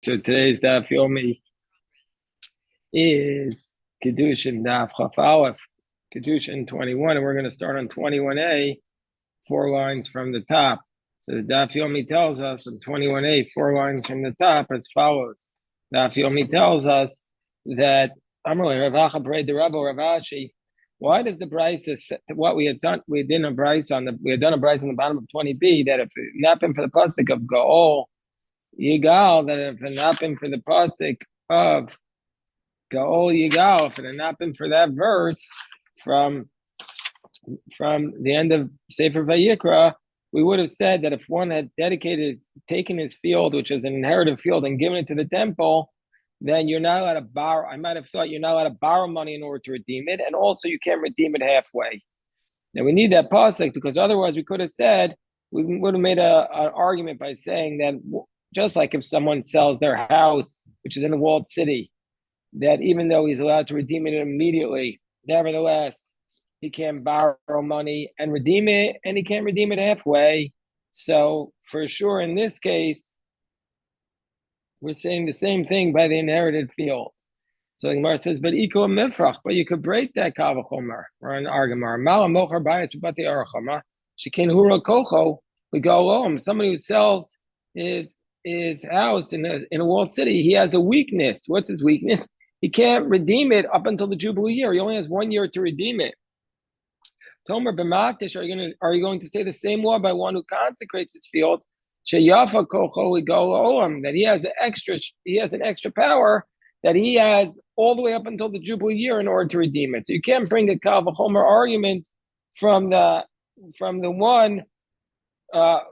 So today's daf yomi is Kiddushin daf chaf aleph, Kiddushin 21, and we're going to start on 21a, 4 lines from the top. So the daf yomi tells us in 21a, 4 lines from the top, as follows. Daf yomi tells us that Amalei Ravacha Brei the Rabbi Ravashi. Why does the Brisa what we had done? We had done a Brisa on the bottom of 20b that if it not been for the pasuk of Gaol Yigal, that if it had not been for the pasuk of Gaol Yigal, if it had not been for that verse from the end of Sefer Vayikra, we would have said that if one had taken his field, which is an inherited field, and given it to the temple, then you're not allowed to borrow. I might have thought you're not allowed to borrow money in order to redeem it, and also you can't redeem it halfway. Now we need that pasuk because otherwise we could have said we would have made an argument by saying that just like if someone sells their house, which is in a walled city, that even though he's allowed to redeem it immediately, nevertheless, he can't borrow money and redeem it, and he can't redeem it halfway. So for sure, in this case, we're saying the same thing by the inherited field. So the Gemara says, but iko mifrach, but you could break that kavachomer. We're in Argamar. Mala mochar bias but the arachama. Shikin hura kocho. We go home. Somebody who sells his house in a walled city, he has a weakness. What's his weakness? He can't redeem it up until the Jubilee year. He only has 1 year to redeem it. Tomer b'makdish, are you going to say the same law by one who consecrates his field? Sheyafa kocho we go olam, that he has an extra power that he has all the way up until the Jubilee year in order to redeem it. So you can't bring a Kal V'chomer argument from the one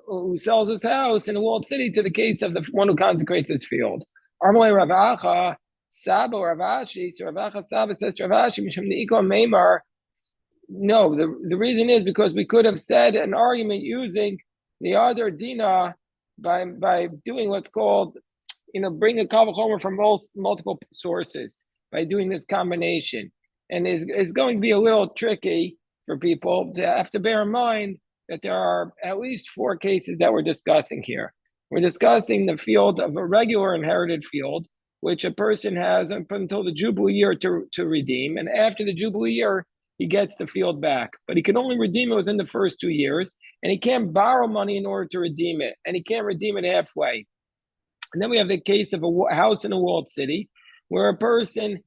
who sells his house in a walled city to the case of the one who consecrates his field. Armalei Ravacha Saba Ravashi. So Ravacha Saba says to Ravashi, Mishum Neiko Meimar. No, the reason is because we could have said an argument using the other dina by doing what's called, bring a Kal V'chomer from multiple sources by doing this combination. And it's going to be a little tricky for people to have to bear in mind that there are at least 4 cases that we're discussing here. We're discussing the field of a regular inherited field, which a person has up until the Jubilee year to redeem. And after the Jubilee year, he gets the field back. But he can only redeem it within the first 2 years. And he can't borrow money in order to redeem it. And he can't redeem it halfway. And then we have the case of a house in a walled city where a person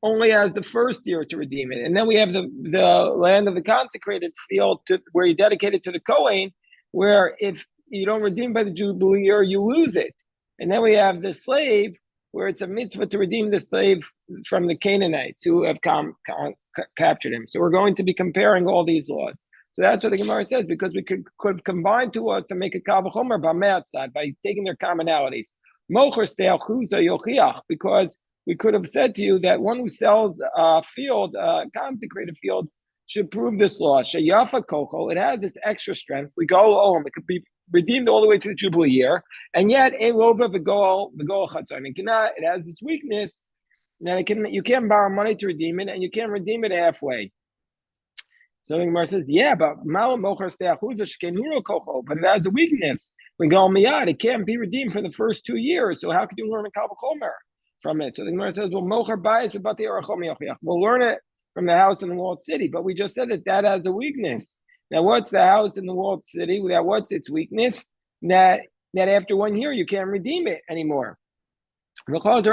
only has the first year to redeem it. And then we have the land of the consecrated field where you dedicate it to the Kohen, where if you don't redeem by the Jubilee year, you lose it. And then we have the slave, where it's a mitzvah to redeem the slave from the Canaanites who have captured him. So we're going to be comparing all these laws. So that's what the Gemara says, because we could have combined two laws to make a Kal V'chomer by taking their commonalities. Mocher ste'al chuza yochiach, because we could have said to you that one who sells a field, a consecrated field, should prove this law. Sheyafa kochol, it has this extra strength. We go, it could be redeemed all the way to the Jubilee year, and yet it has this weakness that you can't borrow money to redeem it, and you can't redeem it halfway. So the Gemara says, yeah, but it has a weakness. We go miyad, it can't be redeemed for the first 2 years. So how could you learn a Kal V'chomer from it? So the Gemara says, well, mocher bias with bati arachom yochiach. We'll learn it from the house in the walled city, but we just said that has a weakness. Now, what's the house in the walled city? What's its weakness? That after 1 year you can't redeem it anymore. What's the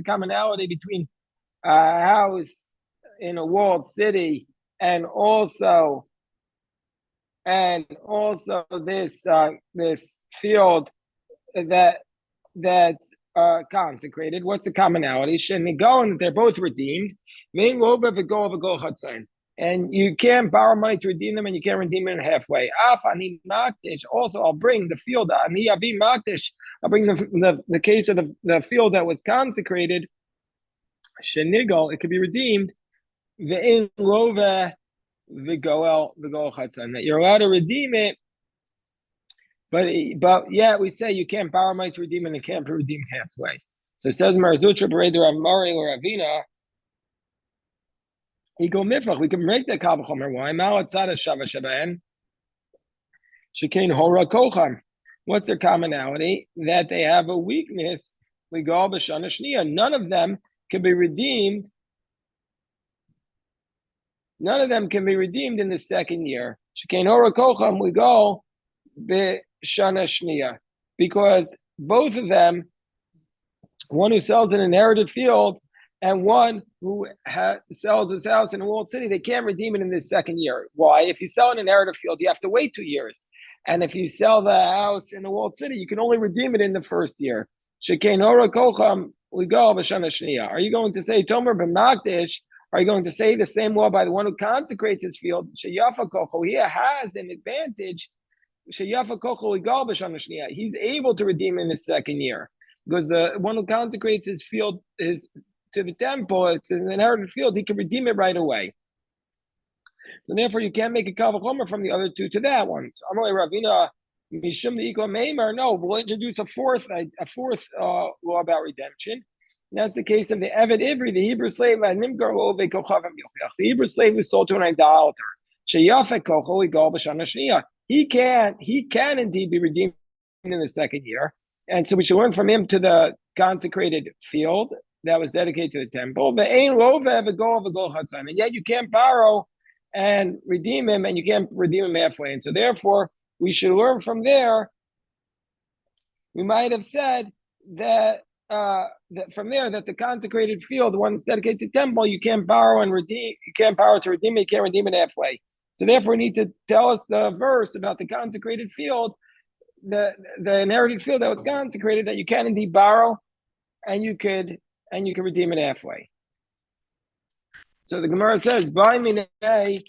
commonality between a house in a walled city and also this field that's consecrated? What's the commonality? And they're both redeemed. And you can't borrow money to redeem them, and you can't redeem them halfway. Also, I'll bring the field. I'll bring the case of the field that was consecrated. Shenigal, it could be redeemed. That you're allowed to redeem it, but yeah, we say you can't borrow money to redeem it, and it can't be redeemed halfway. So it says Marzutra Bereder Amari or Ravina. We can break the Kal V'chomer. Why? Shekain hora kocham. What's their commonality? That they have a weakness. We go b'shana shniya. None of them can be redeemed. None of them can be redeemed in the second year. Shekain hora kocham. We go b'shana shniya, because both of them, one who sells an inherited field and one who sells his house in a walled city, they can't redeem it in the second year. Why? If you sell an inherited field, you have to wait 2 years. And if you sell the house in a walled city, you can only redeem it in the first year. Shekain hora kocham, we go b'shana shniya. Are you going to say, Tomer b'makdish, are you going to say the same law by the one who consecrates his field? Sheyafa kocho, he has an advantage. Sheyafa kocho, we go b'shana shniya. He's able to redeem in the second year. Because the one who consecrates his field is to the temple, it's an inherited field, he can redeem it right away. So therefore, you can't make a kavachomer from the other two to that one. So Amalei Ravina Mishum Equal Maimer. No, we'll introduce a fourth law about redemption. And that's the case of the Eved Ivri, the Hebrew slave, Nimgar Ove Kochav Yochach, the Hebrew slave who sold to an idolater. Sheyafek Kocho Igal B'Shana Shniya. He can indeed be redeemed in the second year. And so we should learn from him to the consecrated field that was dedicated to the temple. And yet you can't borrow and redeem him, and you can't redeem him halfway. And so therefore, we should learn from there. We might have said that, that from there, that the consecrated field, the one that's dedicated to the temple, you can't borrow and redeem. You can't borrow to redeem it. You can't redeem it halfway. So therefore, we need to tell us the verse about the consecrated field, the inherited field that was consecrated, that you can indeed borrow, and you can redeem it halfway. So the Gemara says, "By minei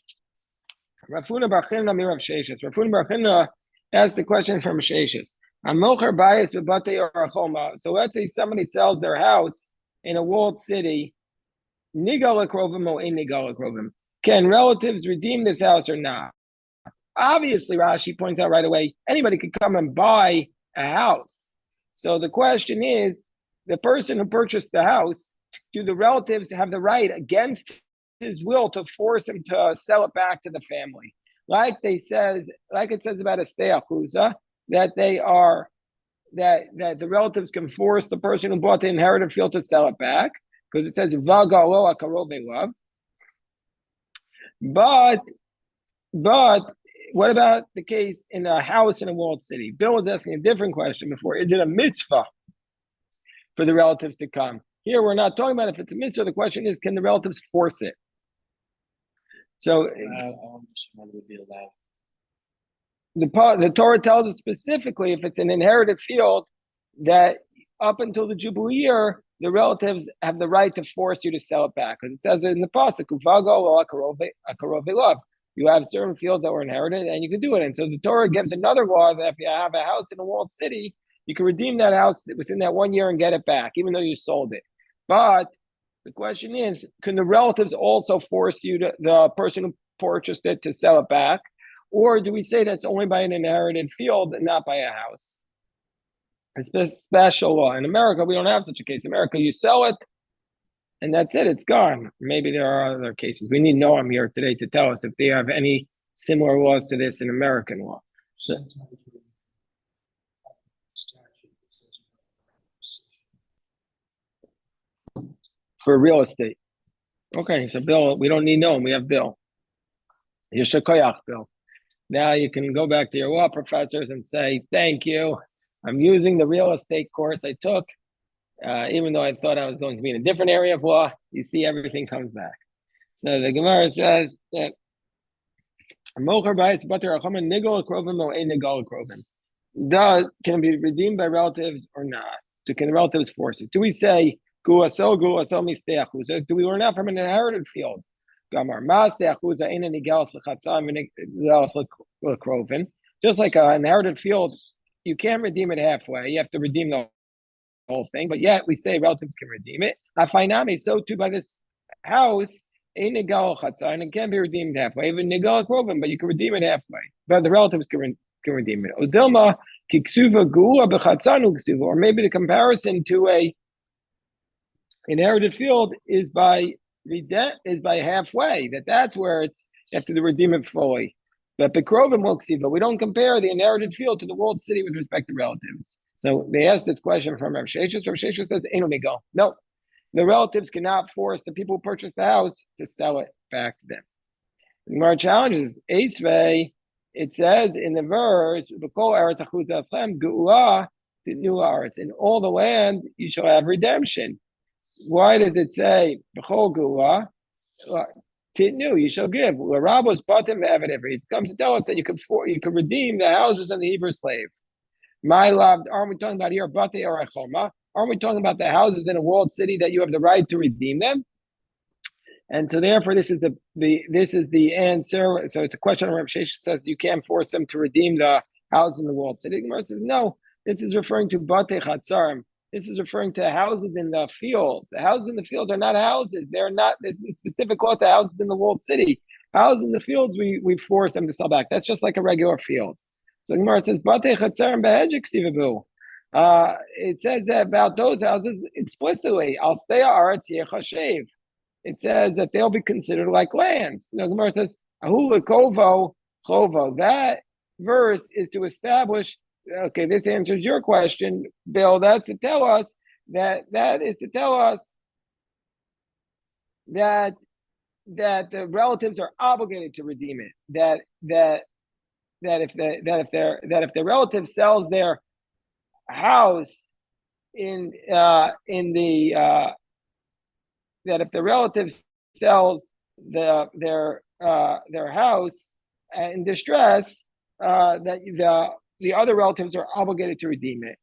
Rafuna bar Chinna mirav Sheshes." Rafuna bar Chinna asked the question from Sheshes. Amocher bias b'batei orachoma. So let's say somebody sells their house in a walled city. Nigal akrovim or ein nigal akrovim. Can relatives redeem this house or not? Obviously, Rashi points out right away, anybody could come and buy a house. So the question is, the person who purchased the house, do the relatives have the right against his will to force him to sell it back to the family? Like it says about a steachuza, that the relatives can force the person who bought the inherited field to sell it back, because it says vagalo akarove love. But what about the case in a house in a walled city? Bill was asking a different question before. Is it a mitzvah for the relatives to come? Here, we're not talking about if it's a mitzvah. The question is, can the relatives force it? So the Torah tells us specifically, if it's an inherited field, that up until the Jubilee year, the relatives have the right to force you to sell it back. Because it says in the pasuk, you have certain fields that were inherited, and you can do it. And so the Torah gives another law that if you have a house in a walled city, you can redeem that house within that 1 year and get it back, even though you sold it. But the question is, can the relatives also force you, the person who purchased it, to sell it back? Or do we say that's only by an inherited field and not by a house? It's a special law. In America, we don't have such a case. In America, you sell it, and that's it. It's gone. Maybe there are other cases. We need Noam here today to tell us if they have any similar laws to this in American law. So, for real estate. Okay, so Bill, we don't need Noam. We have Bill. Yeshakoyach, Bill. Now you can go back to your law professors and say, thank you. I'm using the real estate course I took, even though I thought I was going to be in a different area of law. You see, everything comes back. So the Gemara says that can it be redeemed by relatives or not? Can the relatives force it? Do we say, do we learn out from an inherited field? Just like an inherited field, you can't redeem it halfway. You have to redeem the whole thing. But yet we say relatives can redeem it. So too by this house, and it can be redeemed halfway. Even but you can redeem it halfway. But the relatives can redeem it. Or maybe the comparison to a inherited field is by halfway. That's where you have to redeem it fully. But Bekrovim will see, but we don't compare the inherited field to the walled city with respect to relatives. So they asked this question from Rav Sheshes. Rav Sheshes says, "Go. No, the relatives cannot force the people who purchased the house to sell it back to them." The Gemara challenges Esvei. It says in the verse, "B'kol eretz achuz aschem geula titnu haaretz." In all the land, you shall have redemption. Why does it say b'chol geula titnu? You shall give. Rabos batim ve'evet. It comes to tell us that you can redeem the houses of the Hebrew slave. My love, aren't we talking about here bate or echoma? Aren't we talking about the houses in a walled city that you have the right to redeem them? And so therefore, this is the answer. So it's a question Rav Sheshes says you can't force them to redeem the house in the walled city. The Gemara says no. This is referring to batei chatzarim. This is referring to houses in the fields. The houses in the fields are not houses. They're not. This is specific call to houses in the walled city. Houses in the fields, we force them to sell back. That's just like a regular field. So the Gemara says batei chatzarim behedjik sivabu. It says that about those houses explicitly. Al stay aretz yechashev. It says that they'll be considered like lands. The Gemara says, Ahula Kovo Chovo. That verse is to establish, okay, this answers your question, Bill. That's to tell us that the relatives are obligated to redeem it. That if the relative sells their house that if the relative sells their house in distress, that the other relatives are obligated to redeem it.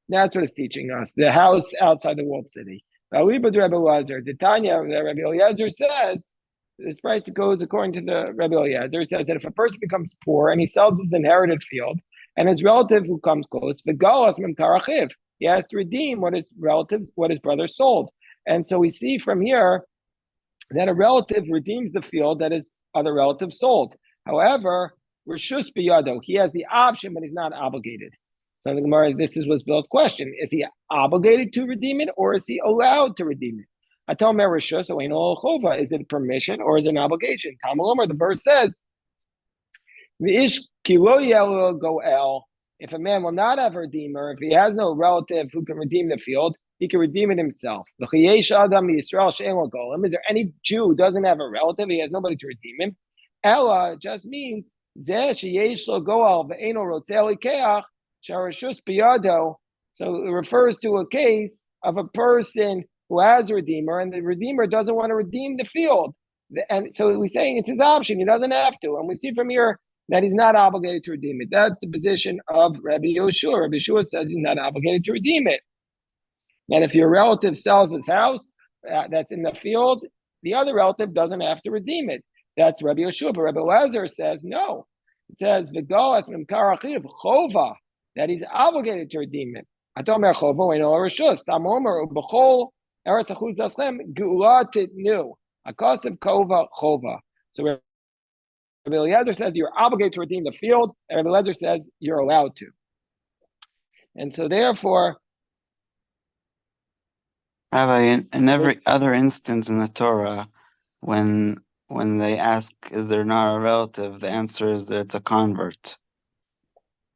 That's what it's teaching us. The house outside the walled city. The Tanya, the Rabbi Eliezer says, this price goes according to the Rabbi Eliezer. It says that if a person becomes poor and he sells his inherited field, and his relative who comes close, he has to redeem what his brother sold. And so we see from here that a relative redeems the field that his other relative sold. However, Rishus biyado, he has the option, but he's not obligated. So the Gemara, this was Bill's question: is he obligated to redeem it, or is he allowed to redeem it? I told him Rishus, so chova. Is it permission or is it an obligation? Talmud Omer, the verse says, "V'ish kilo yelo goel." If a man will not have a redeemer, if he has no relative who can redeem the field, he can redeem it himself. Is there any Jew who doesn't have a relative? He has nobody to redeem him. Ella just means so it refers to a case of a person who has a redeemer, and the redeemer doesn't want to redeem the field. And so we're saying it's his option. He doesn't have to. And we see from here that he's not obligated to redeem it. That's the position of Rabbi Yoshua. Rabbi Yoshua says he's not obligated to redeem it. And if your relative sells his house that's in the field, the other relative doesn't have to redeem it. That's Rabbi Yoshua. But Rabbi Eliezer says no. It says chova, that he's obligated to redeem it. So Rabbi Eliezer says you're obligated to redeem the field, and Rabbi Eliezer says you're allowed to. And so therefore, Rabbi, in every other instance in the Torah, when they ask, is there not a relative, the answer is that it's a convert.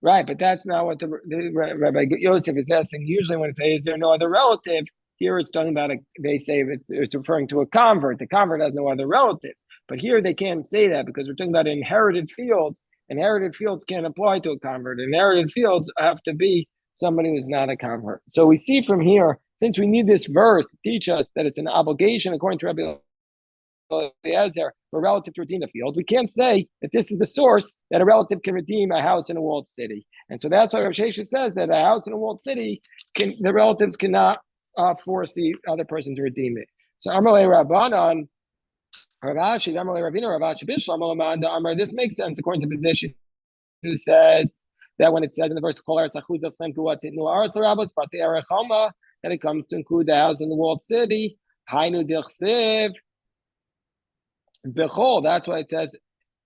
Right, but that's not what the Rabbi Yosef is asking. Usually when it says, is there no other relative, here it's talking about, they say that it's referring to a convert. The convert has no other relative. But here they can't say that because we're talking about inherited fields. Inherited fields can't apply to a convert. Inherited fields have to be somebody who's not a convert. So we see from here, since we need this verse to teach us that it's an obligation, according to Rabbi Eliezer, for a relative to redeem the field, we can't say that this is the source that a relative can redeem a house in a walled city. And so that's why Rav Sheshes says that a house in a walled city, the relatives cannot force the other person to redeem it. So Amalei Rabbanan, Ravashi, Amalei Ravina, Ravashi Bishlam, Amar, this makes sense according to the position who says that when it says in the verse, that it comes to include the house in the walled city, Hainu Dilchsiv, Bechol, that's why it says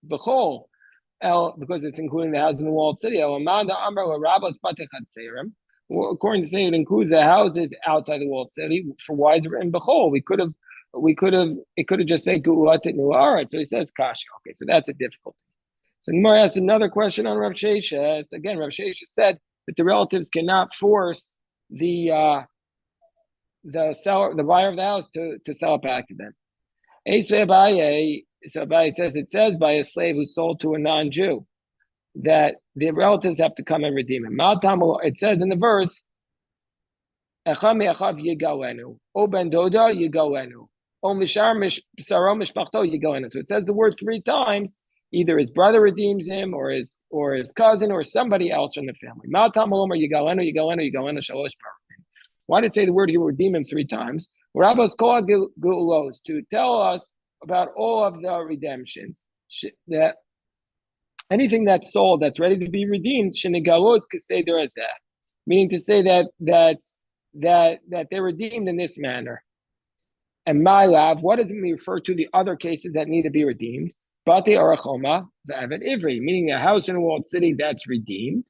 Bechol, because it's including the house in the walled city. According to saying it includes the houses outside the walled city. For why is it written Bechol? It could have just said Gulat Nuarat. So he says Kasha. Okay, so that's a difficulty. So Gemara asked another question on Rav Sheshes. Again, Rav Sheshes said that the relatives cannot force the seller, the buyer of the house, to sell it back to them. So Abaye says it says by a slave who sold to a non-Jew that the relatives have to come and redeem him. It says in the verse, Echa me'achav yigalenu, O ben doda yigalenu, O mishar saro mishpachto yigalenu. So it says the word 3 times. Either his brother redeems him, or his cousin, or somebody else from the family. Why did it say the word he will redeem him 3 times? Rabbos kol gulos, to tell us about all of the redemptions, that anything that's sold that's ready to be redeemed, shenigalos keseder hazeh, meaning to say that they're redeemed in this manner. And my lav, what does it refer to the other cases that need to be redeemed? Bate arachoma v'avet ivri, meaning a house in a walled city that's redeemed,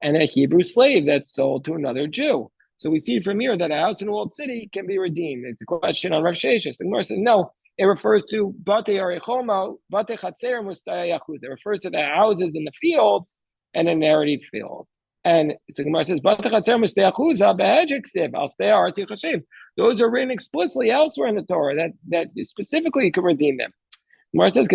and a Hebrew slave that's sold to another Jew. So we see from here that a house in a walled city can be redeemed. It's a question on Rav Sheshes. The Gemara says no. It refers to bate arachoma, bate chatzer mustayachuz. It refers to the houses in the fields and an inherited field. And so Gemara says, those are written explicitly elsewhere in the Torah that specifically you can redeem them. Gemara says,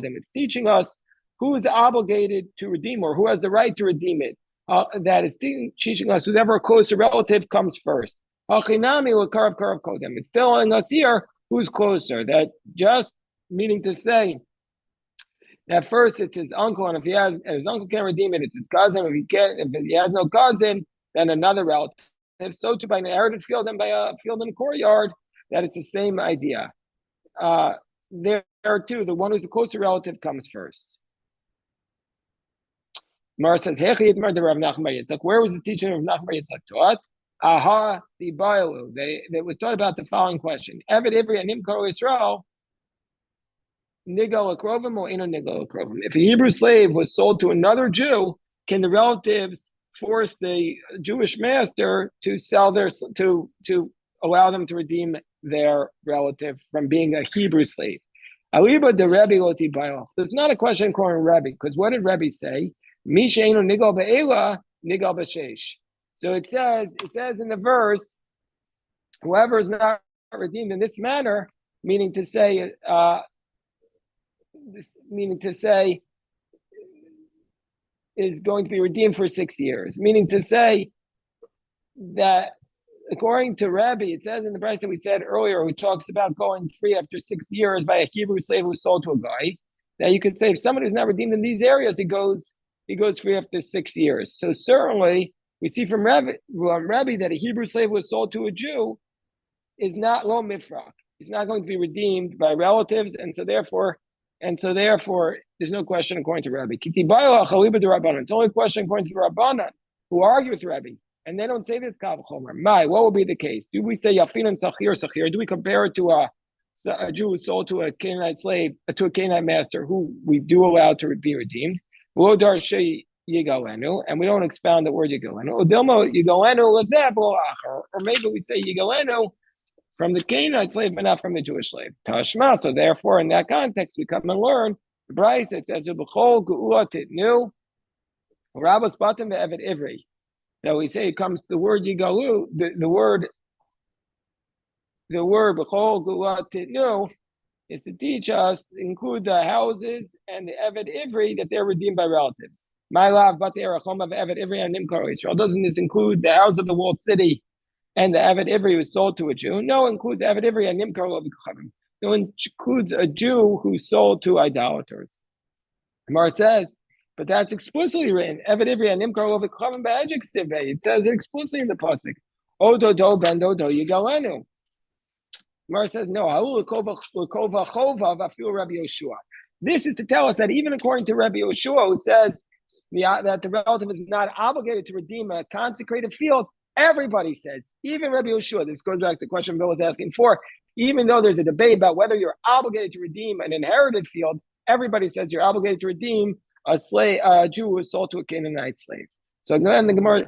it's teaching us who is obligated to redeem, or who has the right to redeem it. That is teaching us whoever a closer relative comes first. It's telling us here who's closer. That just meaning to say, at first it's his uncle, and if his uncle can't redeem it, it's his cousin. If he has no cousin, then another relative. So too by an inherited field and by a field in a courtyard, that it's the same idea. There are 2. The one who's the closer relative comes first. Mar says, where was the teaching of Nachman Bar Yitzchak taught? Aha, the Bailu. They was taught about the following question: Eved Ivri and Nimkar Yisrael, Nigal Akrovim or Ino Nigal Akrovim. If a Hebrew slave was sold to another Jew, can the relatives force the Jewish master to sell to allow them to redeem their relative from being a Hebrew slave? Aliba de Rebbe Loti Bayof. There's not a question according to Rebbe, because what did Rebbe say? Mishainu Nigal Be'ela, Nigal B'Sheish. So it says in the verse, whoever is not redeemed in this manner, meaning to say is going to be redeemed for 6 years. Meaning to say that according to Rabbi, it says in the verse that we said earlier, who talks about going free after 6 years by a Hebrew slave who sold to a guy, that you could say if someone who's not redeemed in these areas, he goes free after 6 years. So certainly we see from Rabbi that a Hebrew slave who was sold to a Jew is not lo mifrak. He's not going to be redeemed by relatives, and so therefore, there's no question according to Rabbi. It's only a question according to Rabbanan, who argue with Rabbi, and they don't say this kav chomer. What will be the case? Do we say yafin and sachir? Do we compare it to a Jew who sold to a Canaanite slave, to a Canaanite master, who we do allow to be redeemed? And we don't expound the word yigalenu. Or maybe we say yigalenu from the Canaanite slave, but not from the Jewish slave. Tashma. So therefore, in that context, we come and learn the Bryce. It says b'chol geula titnu rabos batim ve'eved ivri. That we say it comes the word yigalu, the word b'chol geula titnu is to teach us, include the houses and the eved ivri, that they're redeemed by relatives. My love, but they are a chom of eved ivri and nimkar Israel. Doesn't this include the house of the walled city and the Eved Ivri was sold to a Jew? No, it includes Eved Ivri and Nimkar Lo B'Kochavim. No, it includes a Jew who sold to idolaters. Mar says, but that's explicitly written. Eved Ivri and Nimkar Lo B'Kochavim Ba'Ejik Sivei. It says it explicitly in the pasuk. Ododo ben dodo yigalenu. Mar says no. L'kova chova v'afil Rabbi Yoshua. This is to tell us that even according to Rabbi Yoshua, who says that the relative is not obligated to redeem a consecrated field, everybody says, even Rabbi Yoshua, this goes back to the question Bill was asking for, even though there's a debate about whether you're obligated to redeem an inherited field, everybody says you're obligated to redeem a Jew who was sold to a Canaanite slave. So then the Gemara...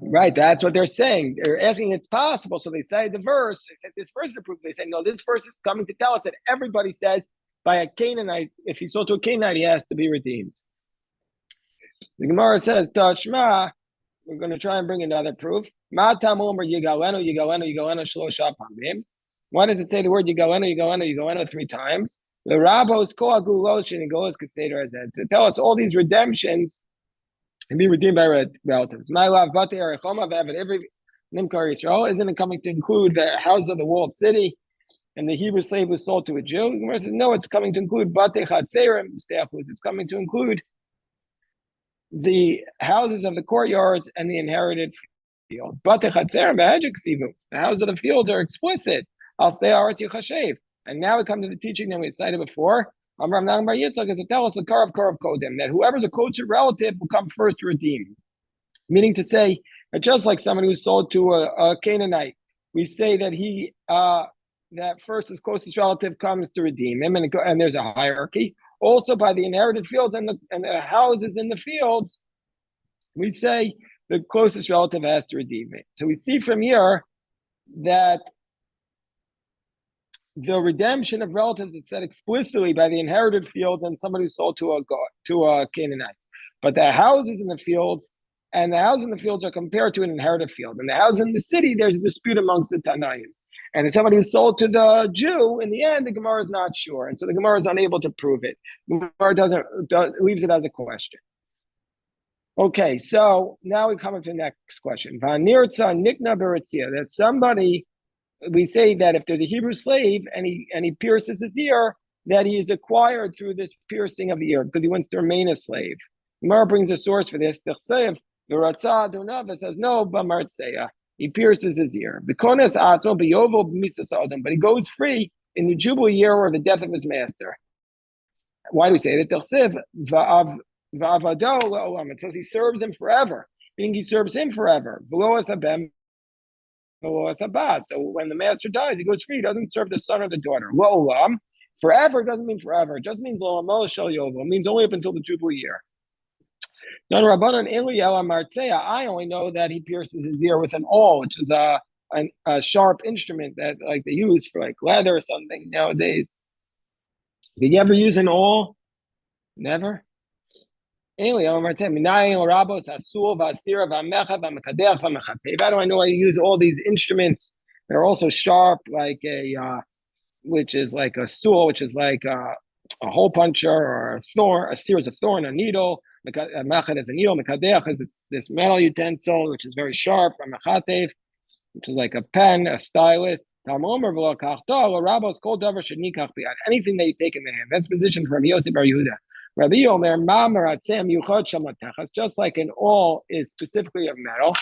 Right, that's what they're saying. They're asking it's possible. So they cite the verse. They said this verse is proof. They say, no, this verse is coming to tell us that everybody says by a Canaanite, if he sold to a Canaanite, he has to be redeemed. The Gemara says, Tashma, we're going to try and bring another proof. Why does it say the word Yigalenu 3 times? The Rabbos Koa Guloshin and Golos Keseder as to tell us all these redemptions and be redeemed by relatives. My love, every Nimkar Yisrael, isn't it coming to include the house of the walled city and the Hebrew slave was sold to a Jew? The Gemara says, no, it's coming to include Bate Chatzerim, it's coming to include the houses of the courtyards and the inherited field. The houses of the fields are explicit. And now we come to the teaching that we cited before. Amram Nachman Bar Yitzchak is to tell us the Karav Kodim, that whoever's a closer relative will come first to redeem. Meaning to say that just like somebody who's sold to a Canaanite, we say that he that first his closest relative comes to redeem him, and there's a hierarchy. Also, by the inherited fields and the houses in the fields, we say the closest relative has to redeem it. So we see from here that the redemption of relatives is said explicitly by the inherited fields and somebody who sold to a Canaanite. But the houses in the fields and the houses in the fields are compared to an inherited field. And the houses in the city, there's a dispute amongst the Tanaim. And if somebody who sold to the Jew, in the end, the Gemara is not sure. And so the Gemara is unable to prove it. The Gemara leaves it as a question. Okay, so now we come to the next question. That somebody, we say that if there's a Hebrew slave and he pierces his ear, that he is acquired through this piercing of the ear because he wants to remain a slave. Gemara brings a source for this. The says no, b'martzeya. He pierces his ear. But he goes free in the Jubilee year or the death of his master. Why do we say that? It says he serves him forever, meaning he serves him forever. So when the master dies, he goes free. He doesn't serve the son or the daughter. Forever doesn't mean forever. It just means it means only up until the Jubilee year. I only know that he pierces his ear with an awl, which is a sharp instrument that like they use for like leather or something nowadays. Did you ever use an awl? Never. How do I know I use all these instruments that are also sharp, like which is like a saw, which is like a hole puncher or a thorn, a series of thorn, a needle. Mechat is a needle. Mekadeach is this metal utensil, which is very sharp. Mechatev, which is like a pen, a stylus. Anything that you take in the hand. That's positioned from Yosef Bar Yehuda. Rabbi Omer, just like an awl is specifically of metal.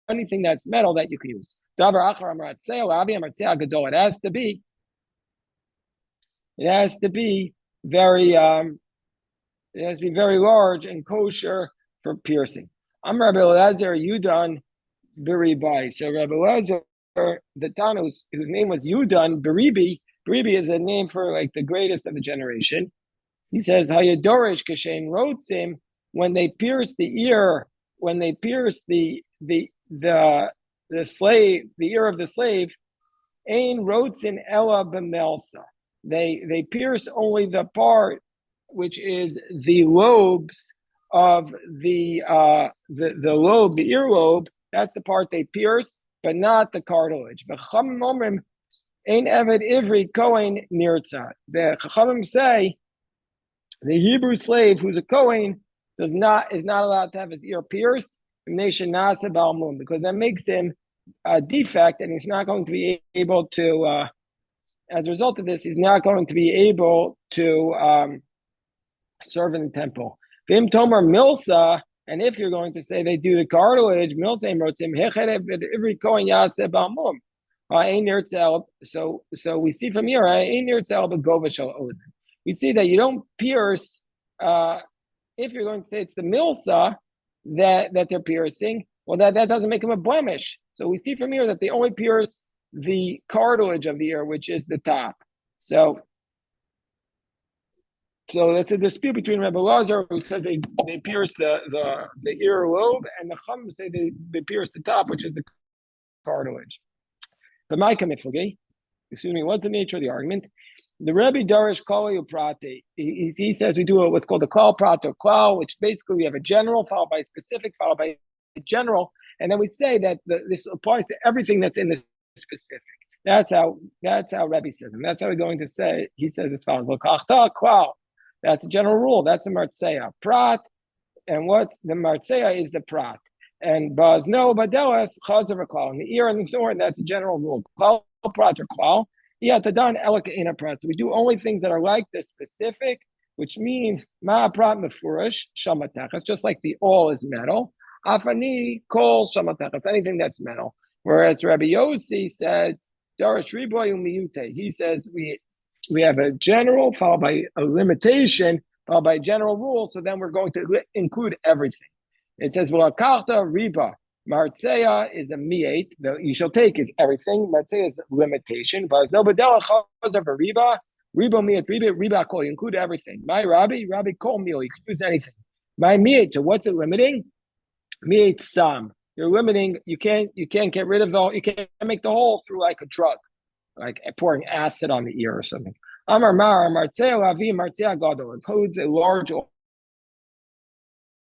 Anything that's metal that you can use. It has to be very large and kosher for piercing. I'm Rabbi Elazar Yudan Beribai. So Rabbi Elazar, the Tana whose name was Yudan Beribi. Beribi is a name for like the greatest of the generation. He says Hayadorish Kashen Rotzim, when they pierce the ear, when they pierce the slave, the ear of the slave, Ein Rotzin Ella B'Melsa. They pierce only the part which is the lobes of the lobe, the earlobe. That's the part they pierce, but not the cartilage. Ein Eved Ivri Kohen Nirtza. The Chachamim say the Hebrew slave who's a Kohen is not allowed to have his ear pierced because that makes him a defect, and he's not going to be able to. As a result of this, he's not going to be able to serve in the temple. Vim Tomer Milsa, and if you're going to say they do the cartilage, Milsa Rotzim Hecherev Ivri Kohen Yaseh Balmum. So we see from here, we see that you don't pierce if you're going to say it's the milsa that they're piercing. Well, that doesn't make them a blemish. So we see from here that they only pierce the cartilage of the ear, which is the top. So So that's a dispute between Rebbe Lazar, who says they pierce the ear lobe, and the Chum say they pierce the top, which is the cartilage. But my commitfugay, excuse me, what's the nature of the argument? The Rebbe Darish Kol Prate. He says we do what's called a klal prat or klal, which basically we have a general followed by a specific followed by a general, and then we say that this applies to everything that's in the specific. That's how Rebbe says, and that's how we're going to say. He says as follows: L'kachta klal. That's a general rule. That's a martzeya prat, and what the martzeya is the prat. And bazno badelas chazav klal. In the ear and the thorn, that's a general rule. Klal prat or klal. Yeah, tadan elika in a prat. So we do only things that are like the specific, which means ma prat mefurish shamatachas, just like the all is metal. Afani kol shamatachas, anything that's metal. Whereas Rabbi Yossi says darish riboy umiyute. He says we have a general followed by a limitation followed by a general rule. So then we're going to include everything. It says well, karta riba. Martzeya is a mi'et. The you shall take is everything. Martzeya is limitation. But no badela chazav a riba. Riba mi'et riba kol. You include everything. My Rabbi kol meal. You can use anything. My mi'et. So what's it limiting? Mi'et sam. You're limiting. You can't get rid of the. You can't make the hole through like a drug, like pouring acid on the ear or something. Amar mar martzeya lavi martzeya gadol includes a large.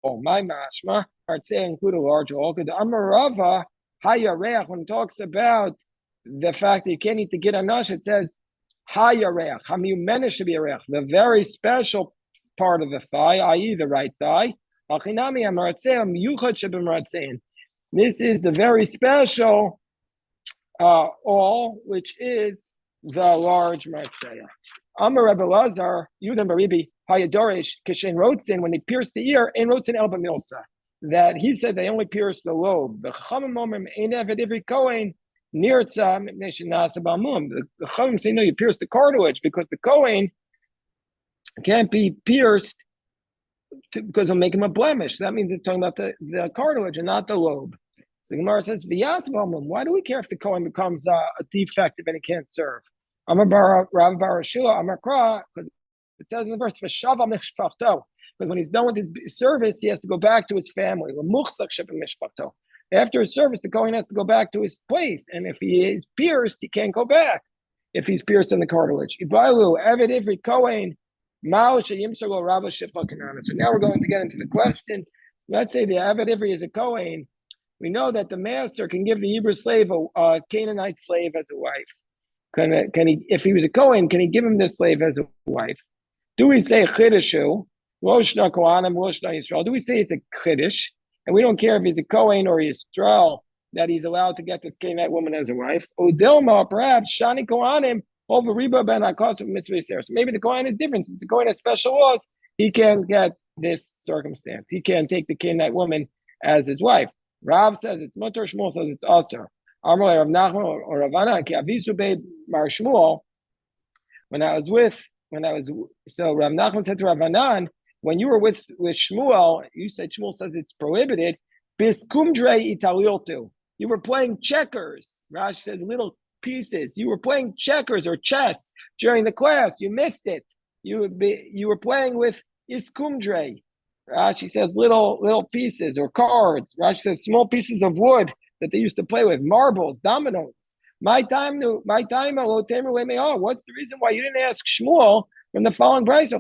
My mashma, Martzeya include a large all. Because Amarava Hayareach, when it talks about the fact that you can't eat the gid anash, it says Hayareach. Hamiyumena should be a reach, the very special part of the thigh, i.e., the right thigh. Achinami Amartzeya Miyuchad Shebemartzein. This is the very special all, which is the large Martzeya. Amar Rebbe Lazar, Yudan Baribi, Hayadorish, Kishen Rotzin, when they pierce the ear, in Rotzin Elba Milsa, that he said they only pierce the lobe. The Chamim Omrim, Ein Eved Ivri Kohen, Nirtza, Nation Nasa Balmum. The Chamim say, no, you pierce the cartilage because the Kohen can't be pierced because it'll make him a blemish. That means it's talking about the cartilage and not the lobe. The Gemara says, V'yas Balmum, why do we care if the Kohen becomes a defective and he can't serve? Amar Bar Rav Bar Shua Amar Kra, because it says in the verse, "V'shava mishpachto," because when he's done with his service, he has to go back to his family. After his service, the Kohen has to go back to his place, and if he is pierced, he can't go back. If he's pierced in the cartilage, Ibailu Eved Ivri Kohen Mao Sheyimsalo Rabba Shifla Kanana. So now we're going to get into the question. Let's say the Eved Ivri is a Kohen. We know that the master can give the Hebrew slave a Canaanite slave as a wife. Can he, if he was a Kohen, can he give him this slave as a wife? Do we say Kiddushu, Loshna Kohanim, Loshna Yisrael? Do we say it's a Kiddush? And we don't care if he's a Kohen or Yisrael, that he's allowed to get this Canaanite woman as a wife. Udilma, perhaps, Shani Kohanim, over Reba ben Akos of Mitzvah Yisrael. So maybe the Kohen is different. Since the Kohen has special laws, he can't get this circumstance. He can't take the Canaanite woman as his wife. Rav says it's Mutter, Shmuel says it's Asr. Amalei Rav Nachman or Ravana, ki avisu beid Mar Shmuel. So Rav Nachman said to Rav Anan, when you were with Shmuel, you said Shmuel says it's prohibited. Bis kumdre italiotu. You were playing checkers. Rashi says little pieces. You were playing checkers or chess during the class. You missed it. You were playing with iskumdre. Rashi says little pieces or cards. Rashi says small pieces of wood that they used to play with, marbles, dominoes. What's the reason why you didn't ask Shmuel from the following price? The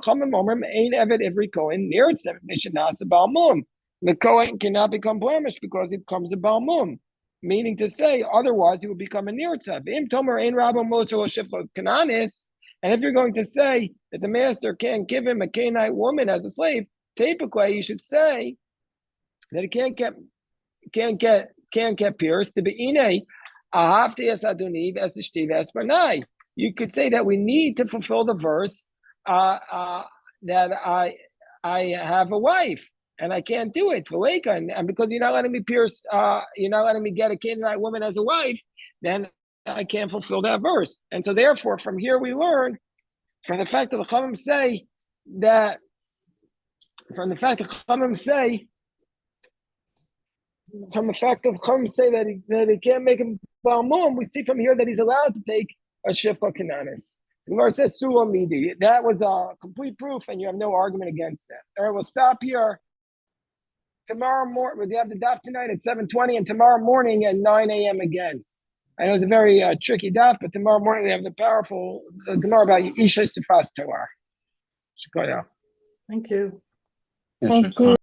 Kohen cannot become blemished because it becomes a Balmum. Meaning to say, otherwise he will become a Nirtza. And if you're going to say that the master can't give him a Canaanite woman as a slave, typically you should say that he can't get pierced. To be ine, you could say that we need to fulfill the verse that I have a wife and I can't do it. And because you're not letting me pierce, you're not letting me get a Canaanite woman as a wife, then I can't fulfill that verse. And so therefore, from here we learn, from the fact that the Chachamim say that, that he can't make him Balmum, we see from here that he's allowed to take a Shifcha Kananis. The Gemara says Sulamidi. That was a complete proof, and you have no argument against that. All right, we'll stop here. Tomorrow morning, we have the daf tonight at 7:20, and tomorrow morning at 9 a.m. again. I know it's a very tricky daf, but tomorrow morning we have the powerful Gemara about Isha Sifas Torah. Thank you. Thank you.